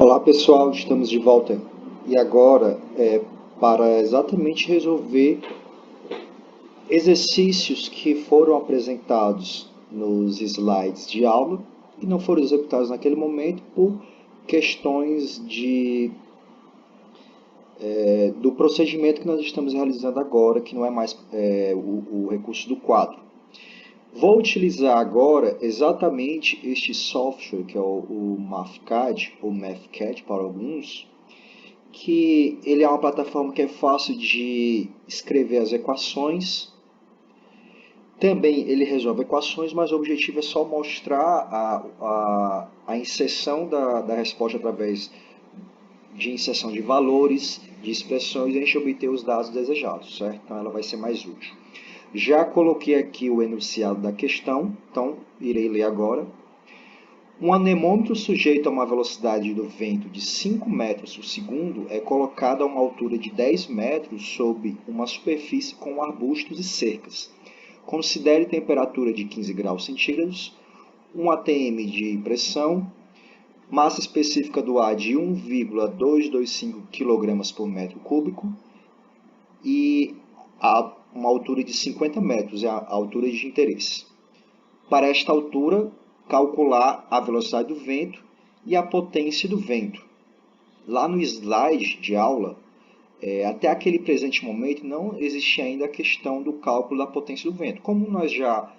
Olá pessoal, estamos de volta e agora para exatamente resolver exercícios que foram apresentados nos slides de aula e não foram executados naquele momento por questões do procedimento que nós estamos realizando agora, que não é mais o recurso do quadro. Vou utilizar agora exatamente este software, que é o MathCAD, ou MathCAD para alguns, que ele é uma plataforma que é fácil de escrever as equações. Também ele resolve equações, mas o objetivo é só mostrar a inserção da resposta através de inserção de valores, de expressões, e a gente obter os dados desejados, certo? Então ela vai ser mais útil. Já coloquei aqui o enunciado da questão, então irei ler agora. Um anemômetro sujeito a uma velocidade do vento de 5 metros por segundo é colocado a uma altura de 10 metros sob uma superfície com arbustos e cercas. Considere temperatura de 15 graus centígrados, um atm de pressão, massa específica do ar de 1,225 kg por metro cúbico e uma altura de 50 metros, é a altura de interesse. Para esta altura, calcular a velocidade do vento e a potência do vento. Lá no slide de aula, até aquele presente momento, não existia ainda a questão do cálculo da potência do vento. Como nós já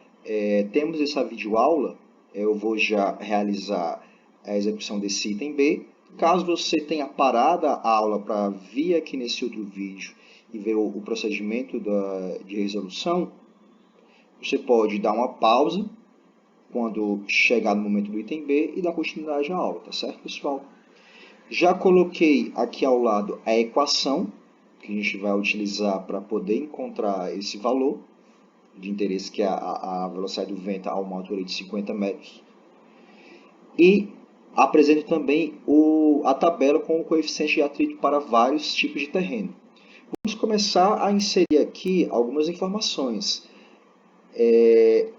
temos essa videoaula, eu vou já realizar a execução desse item B. Caso você tenha parado a aula para vir aqui nesse outro vídeo e ver o procedimento de resolução, você pode dar uma pausa quando chegar no momento do item B e dar continuidade à aula, tá certo, pessoal? Já coloquei aqui ao lado a equação que a gente vai utilizar para poder encontrar esse valor de interesse, que é a velocidade do vento a uma altura de 50 metros. E apresento também a tabela com o coeficiente de atrito para vários tipos de terreno. Vamos começar a inserir aqui algumas informações.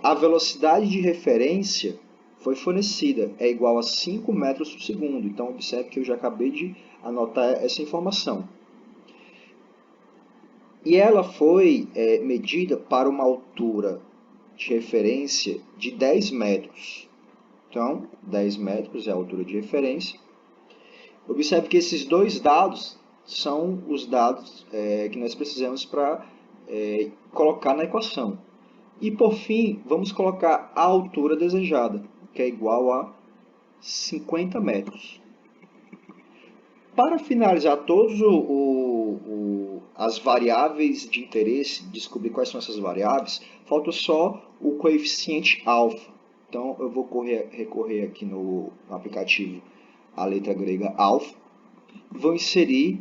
A velocidade de referência foi fornecida, é igual a 5 metros por segundo. Então, observe que eu já acabei de anotar essa informação. E ela foi medida para uma altura de referência de 10 metros. Então, 10 metros é a altura de referência. Observe que esses dois dados são os dados que nós precisamos para colocar na equação. E, por fim, vamos colocar a altura desejada, que é igual a 50 metros. Para finalizar todas as variáveis de interesse, descobrir quais são essas variáveis, falta só o coeficiente alfa. Então, eu vou recorrer aqui no aplicativo a letra grega alfa. Vou inserir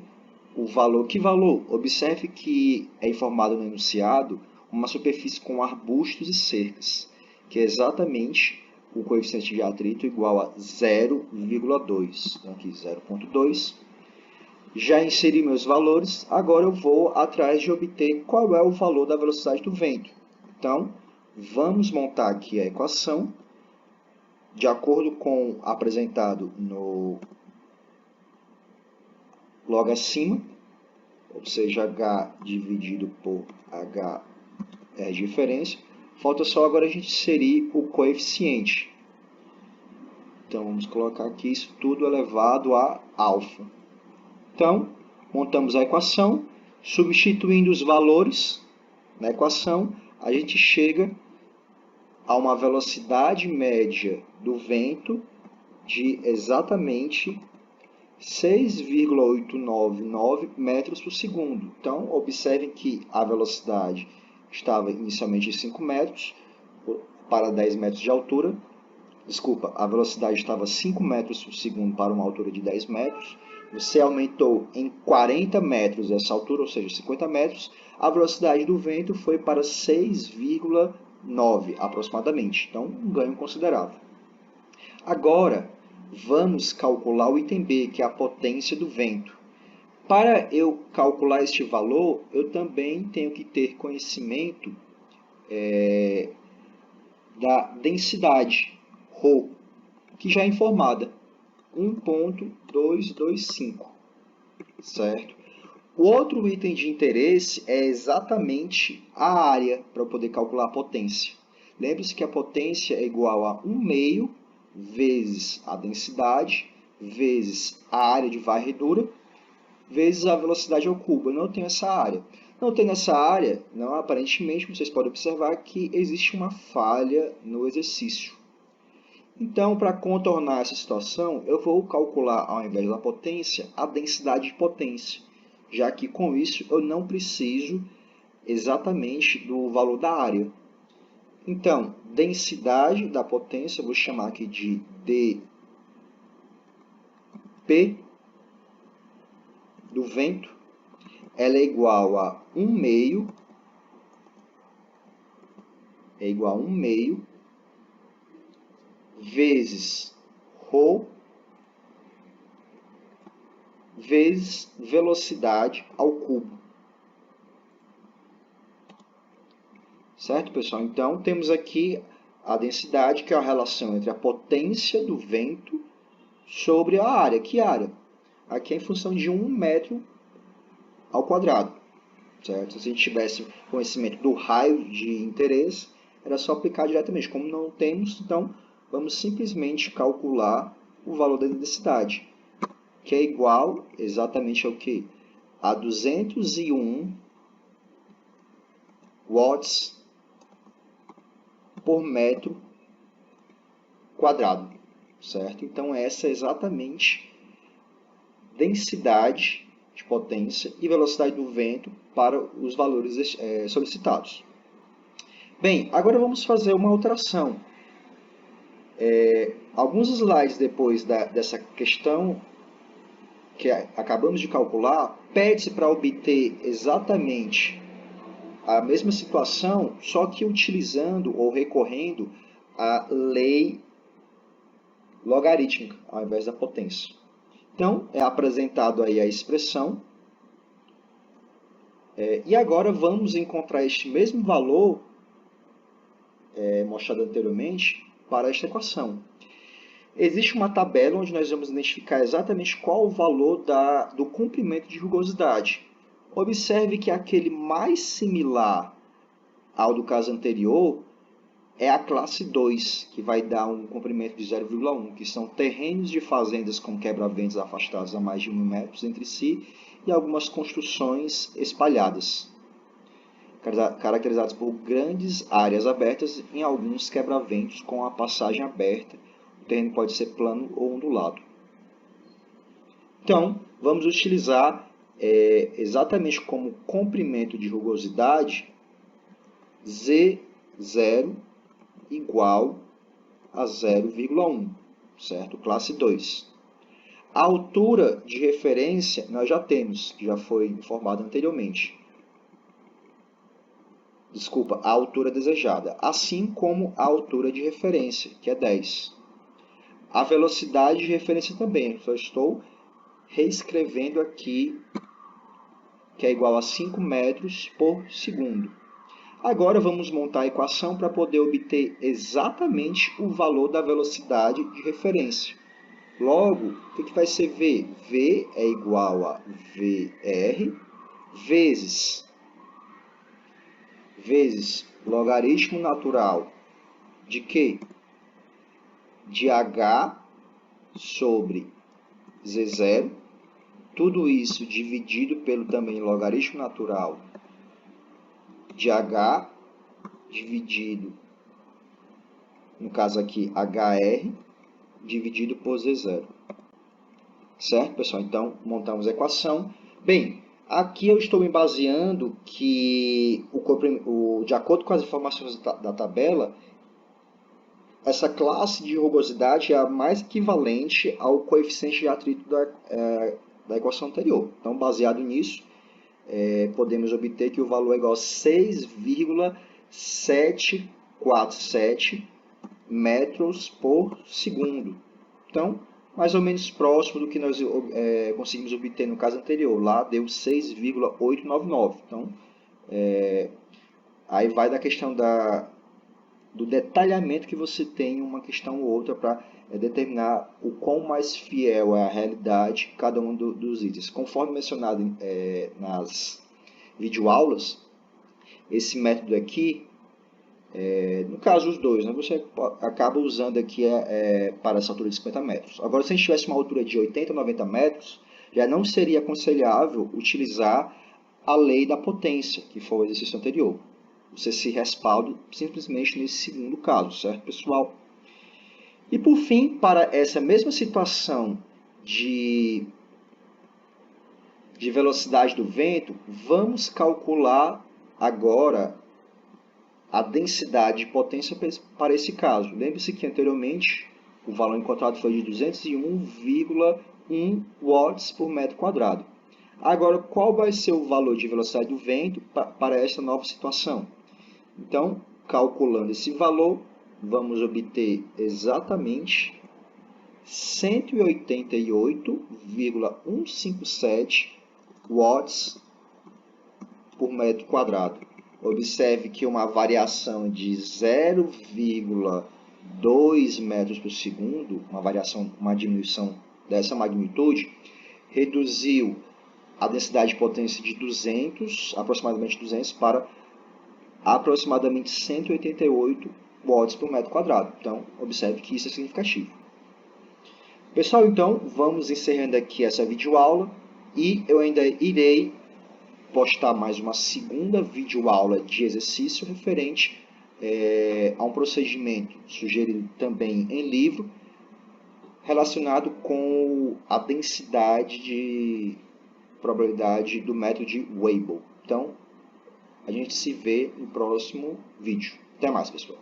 o valor. Que valor? Observe que é informado no enunciado uma superfície com arbustos e cercas, que é exatamente o coeficiente de atrito igual a 0,2. Então, aqui 0,2. Já inseri meus valores, agora eu vou atrás de obter qual é o valor da velocidade do vento. Então, vamos montar aqui a equação, de acordo com apresentado logo acima, ou seja, H dividido por H é a diferença. Falta só agora a gente inserir o coeficiente. Então, vamos colocar aqui isso tudo elevado a alfa. Então, montamos a equação, substituindo os valores na equação, a gente chega a uma velocidade média do vento de exatamente 6,899 metros por segundo. Então, observem que a velocidade estava inicialmente de 5 metros para 10 metros de altura. Desculpa, a velocidade estava 5 metros por segundo para uma altura de 10 metros. Você aumentou em 40 metros essa altura, ou seja, 50 metros. A velocidade do vento foi para 6,9 aproximadamente. Então, um ganho considerável. Agora, vamos calcular o item B, que é a potência do vento. Para eu calcular este valor, eu também tenho que ter conhecimento da densidade, ρ, que já é informada. 1,225, certo? O outro item de interesse é exatamente a área para eu poder calcular a potência. Lembre-se que a potência é igual a 1 meio vezes a densidade, vezes a área de varredura, vezes a velocidade ao cubo. Eu não tenho essa área. Não tendo essa área, não, aparentemente, vocês podem observar que existe uma falha no exercício. Então, para contornar essa situação, eu vou calcular, ao invés da potência, a densidade de potência, já que com isso eu não preciso exatamente do valor da área. Então, densidade da potência, eu vou chamar aqui de dP do vento, ela é igual a 1 meio, vezes ρ vezes velocidade ao cubo. Certo, pessoal? Então, temos aqui a densidade, que é a relação entre a potência do vento sobre a área. Que área? Aqui é em função de 1 metro ao quadrado. Certo? Se a gente tivesse conhecimento do raio de interesse, era só aplicar diretamente. Como não temos, então, vamos simplesmente calcular o valor da densidade, que é igual exatamente ao quê? A 201 watts por metro quadrado, certo? Então, essa é exatamente densidade de potência e velocidade do vento para os valores solicitados. Bem, agora vamos fazer uma alteração. Alguns slides depois dessa questão que acabamos de calcular, pede-se para obter exatamente a mesma situação, só que utilizando ou recorrendo à lei logarítmica, ao invés da potência. Então, é apresentado aí a expressão. E agora vamos encontrar este mesmo valor, mostrado anteriormente, para esta equação. Existe uma tabela onde nós vamos identificar exatamente qual o valor do comprimento de rugosidade. Observe que aquele mais similar ao do caso anterior é a classe 2, que vai dar um comprimento de 0,1, que são terrenos de fazendas com quebra-ventos afastados a mais de 1.000 metros entre si e algumas construções espalhadas, caracterizadas por grandes áreas abertas em alguns quebra-ventos com a passagem aberta. O terreno pode ser plano ou ondulado. Então, vamos utilizar exatamente como comprimento de rugosidade Z0 igual a 0,1, certo? Classe 2. A altura de referência nós já temos, que já foi informado anteriormente. Desculpa, a altura desejada, assim como a altura de referência, que é 10. A velocidade de referência também, só estou reescrevendo aqui, que é igual a 5 metros por segundo. Agora vamos montar a equação para poder obter exatamente o valor da velocidade de referência. Logo, o que vai ser V? V é igual a VR vezes logaritmo natural de quê? De H sobre Z0. Tudo isso dividido pelo também logaritmo natural de H dividido, no caso aqui, HR, dividido por Z0. Certo, pessoal? Então, montamos a equação. Bem, aqui eu estou me baseando que, de acordo com as informações da tabela, essa classe de rugosidade é a mais equivalente ao coeficiente de atrito da equação anterior. Então, baseado nisso, podemos obter que o valor é igual a 6,747 metros por segundo. Então, mais ou menos próximo do que nós conseguimos obter no caso anterior. Lá deu 6,899. Então, aí vai da questão do detalhamento que você tem em uma questão ou outra para determinar o quão mais fiel é a realidade cada um dos itens. Conforme mencionado nas videoaulas, esse método aqui, no caso os dois, né, você acaba usando aqui para essa altura de 50 metros. Agora, se a gente tivesse uma altura de 80 ou 90 metros, já não seria aconselhável utilizar a lei da potência, que foi o exercício anterior. Você se respalda simplesmente nesse segundo caso, certo, pessoal? E por fim, para essa mesma situação de velocidade do vento, vamos calcular agora a densidade de potência para esse caso. Lembre-se que anteriormente o valor encontrado foi de 201,1 watts por metro quadrado. Agora, qual vai ser o valor de velocidade do vento para essa nova situação? Então, calculando esse valor, vamos obter exatamente 188,157 watts por metro quadrado. Observe que uma variação de 0,2 metros por segundo, uma diminuição dessa magnitude, reduziu a densidade de potência de 200, aproximadamente 200, para aproximadamente 188 watts por metro quadrado. Então, observe que isso é significativo. Pessoal, então, vamos encerrando aqui essa videoaula e eu ainda irei postar mais uma segunda videoaula de exercício referente a um procedimento sugerido também em livro, relacionado com a densidade de probabilidade do método de Weibull. Então, a gente se vê no próximo vídeo. Até mais, pessoal!